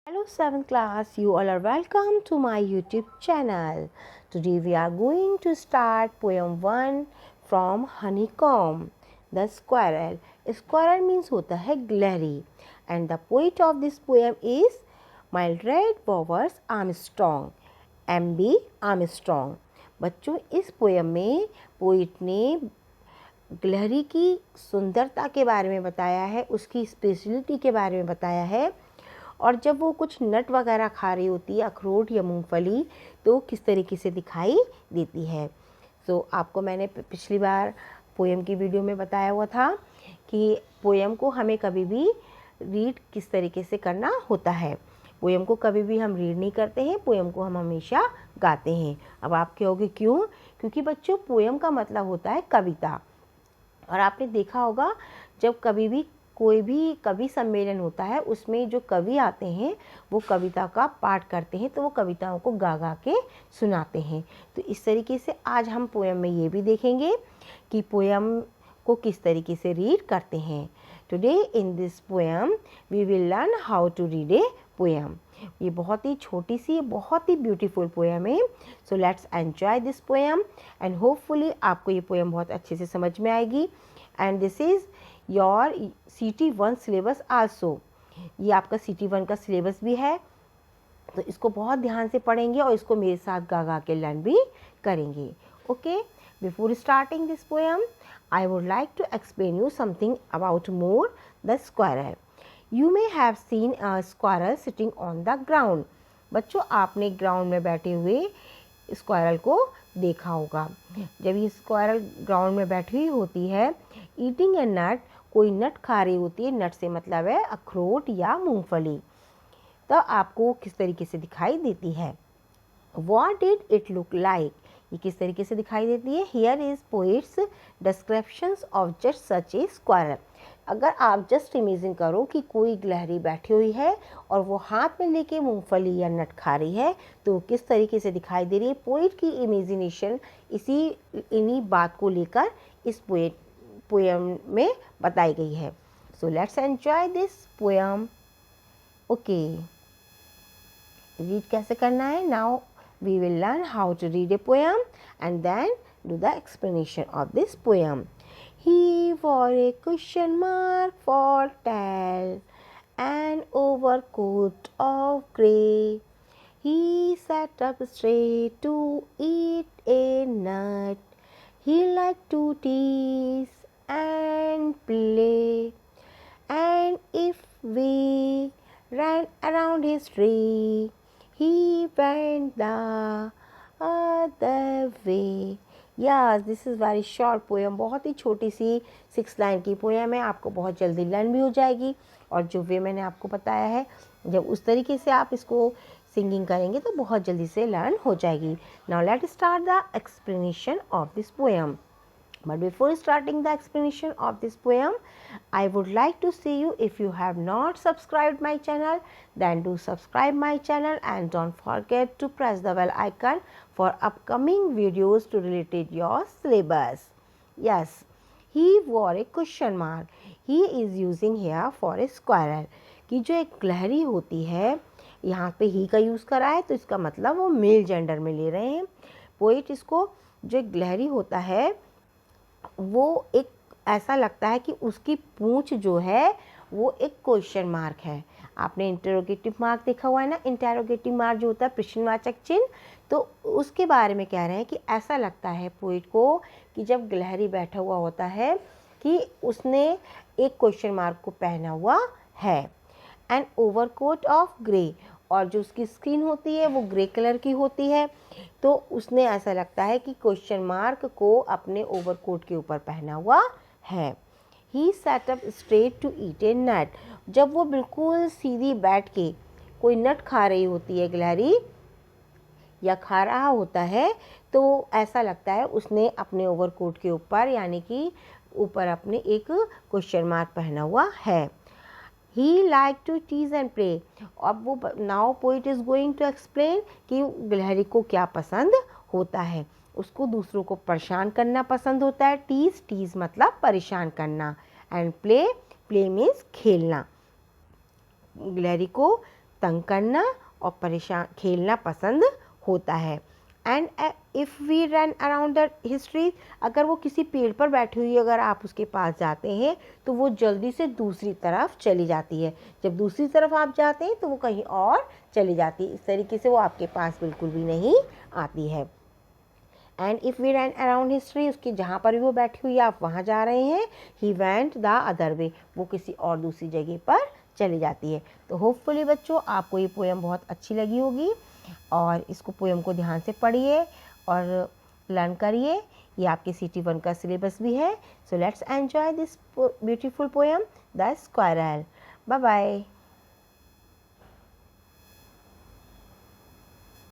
Hello 7th class, you all are welcome to my YouTube channel. Today we are going to start poem 1 from Honeycomb. The Squirrel. Squirrel means होता है गिलहरी and the poet of this poem is Mildred Bowers Armstrong. M.B. Armstrong. बच्चों इस poem में poet ने गिलहरी की सुंदरता के बारे में बताया है, उसकी स्पेशलिटी के बारे में बताया है और जब वो कुछ नट वगैरह खा रही होती है, अखरोट या मूंगफली, तो किस तरीके से दिखाई देती है। आपको मैंने पिछली बार पोएम की वीडियो में बताया हुआ था कि पोएम को हमें कभी भी रीड किस तरीके से करना होता है। पोएम को कभी भी हम रीड नहीं करते हैं, पोएम को हम हमेशा गाते हैं। अब आप कहोगे क्यों? क्योंकि बच्चों पोएम का मतलब होता है कविता। और आपने देखा होगा जब कभी भी कोई भी कवि सम्मेलन होता है, उसमें जो कवि आते हैं वो कविता का पाठ करते हैं, तो वो कविताओं को गा गा के सुनाते हैं। तो इस तरीके से आज हम पोएम में ये भी देखेंगे कि पोएम को किस तरीके से रीड करते हैं। Today in this poem we will learn how to read a poem. ये बहुत ही छोटी सी बहुत ही ब्यूटीफुल पोएम है। So let's enjoy this poem and hopefully आपको ये पोएम बहुत अच्छे से समझ में आएगी। And this is your CT1 syllabus also. ये आपका CT1 का सिलेबस भी है, तो इसको बहुत ध्यान से पढ़ेंगे और इसको मेरे साथ गा गा के लर्न भी करेंगे। Okay, before starting this poem I would like to explain you something about more the squirrel. You may have seen a squirrel sitting on the ground. बच्चों आपने ग्राउंड में बैठे हुए स्क्वायरल को देखा होगा। जब ये स्क्वायरल ग्राउंड में बैठी हुई होती है, ईटिंग ए नट, कोई नट खा रही होती है, नट से मतलब है अखरोट या मूंगफली, तो आपको किस तरीके से दिखाई देती है। What did it look like? ये किस तरीके से दिखाई देती है। Here is poets descriptions of just such a squirrel. अगर आप जस्ट इमेजिन करो कि कोई गिलहरी बैठी हुई है और वो हाथ में लेके मूंगफली या नट खा रही है, तो किस तरीके से दिखाई दे रही है। पोइट की इमेजिनेशन इन्हीं बात को लेकर इस पोएम में बताई गई है। So let's enjoy this poem. Okay, read कैसे करना है। Now we will learn how to read a poem and then do the explanation of this poem. He wore a question mark for tail, an overcoat of grey. He sat up straight to eat a nut. He liked to tease and play, and if we ran around his tree, he went the other way. Yes, this is very short poem. बहुत ही छोटी सी 6 line की poem है, आपको बहुत जल्दी learn भी हो जाएगी। और जो वे मैंने आपको बताया है, जब उस तरीके से आप इसको सिंगिंग करेंगे तो बहुत जल्दी से लर्न हो जाएगी। Now let start the explanation of this poem. But before starting the explanation of this poem, I would like to say you, if you have not subscribed my channel, then do subscribe my channel and don't forget to press the bell icon for upcoming videos to related your syllabus. Yes, he wore a question mark. He is using here for a squirrel. कि जो एक गिलहरी होती है, यहाँ पे ही का use करा है, तो इसका मतलब वो मेल जेंडर में ले रहे हैं। पोइट इसको, जो एक गिलहरी होता है वो एक ऐसा लगता है कि उसकी पूंछ जो है वो एक क्वेश्चन मार्क है। आपने इंटरोगेटिव मार्क देखा हुआ है ना, इंटरोगेटिव मार्क जो होता है प्रश्नवाचक चिन्ह, तो उसके बारे में कह रहे हैं कि ऐसा लगता है पोइट को कि जब गिलहरी बैठा हुआ होता है कि उसने एक क्वेश्चन मार्क को पहना हुआ है। एन ओवरकोट ऑफ ग्रे, और जो उसकी स्किन होती है वो ग्रे कलर की होती है, तो उसने ऐसा लगता है कि क्वेश्चन मार्क को अपने ओवरकोट के ऊपर पहना हुआ है। ही set up straight to eat a nut, जब वो बिल्कुल सीधी बैठ के कोई नट खा रही होती है गिलहरी या खा रहा होता है, तो ऐसा लगता है उसने अपने ओवरकोट के ऊपर यानी कि ऊपर अपने एक क्वेश्चन मार्क पहना हुआ है। He liked to tease and play. अब वो now poet is going to explain कि गिलहरी को क्या पसंद होता है। उसको दूसरों को परेशान करना पसंद होता है। टीज मतलब परेशान करना, एंड प्ले मीन्स खेलना। गिलहरी को तंग करना और परेशान खेलना पसंद होता है। And if we run around the history, अगर वो किसी पेड़ पर बैठी हुई अगर आप उसके पास जाते हैं तो वो जल्दी से दूसरी तरफ चली जाती है। जब दूसरी तरफ आप जाते हैं तो वो कहीं और चली जाती है। इस तरीके से वो आपके पास बिल्कुल भी नहीं आती है। And if we run around history, उसके जहाँ पर भी वो बैठी हुई है आप वहाँ जा रहे हैं। He went the other way, वो किसी और दूसरी जगह पर चली जाती है। तो होपफुली बच्चों आपको ये पोएम बहुत अच्छी लगी होगी और इसको पोएम को ध्यान से पढ़िए और लर्न करिए। ये आपके CT1 का सिलेबस भी है। So let's enjoy this beautiful poem the squirrel. Bye bye.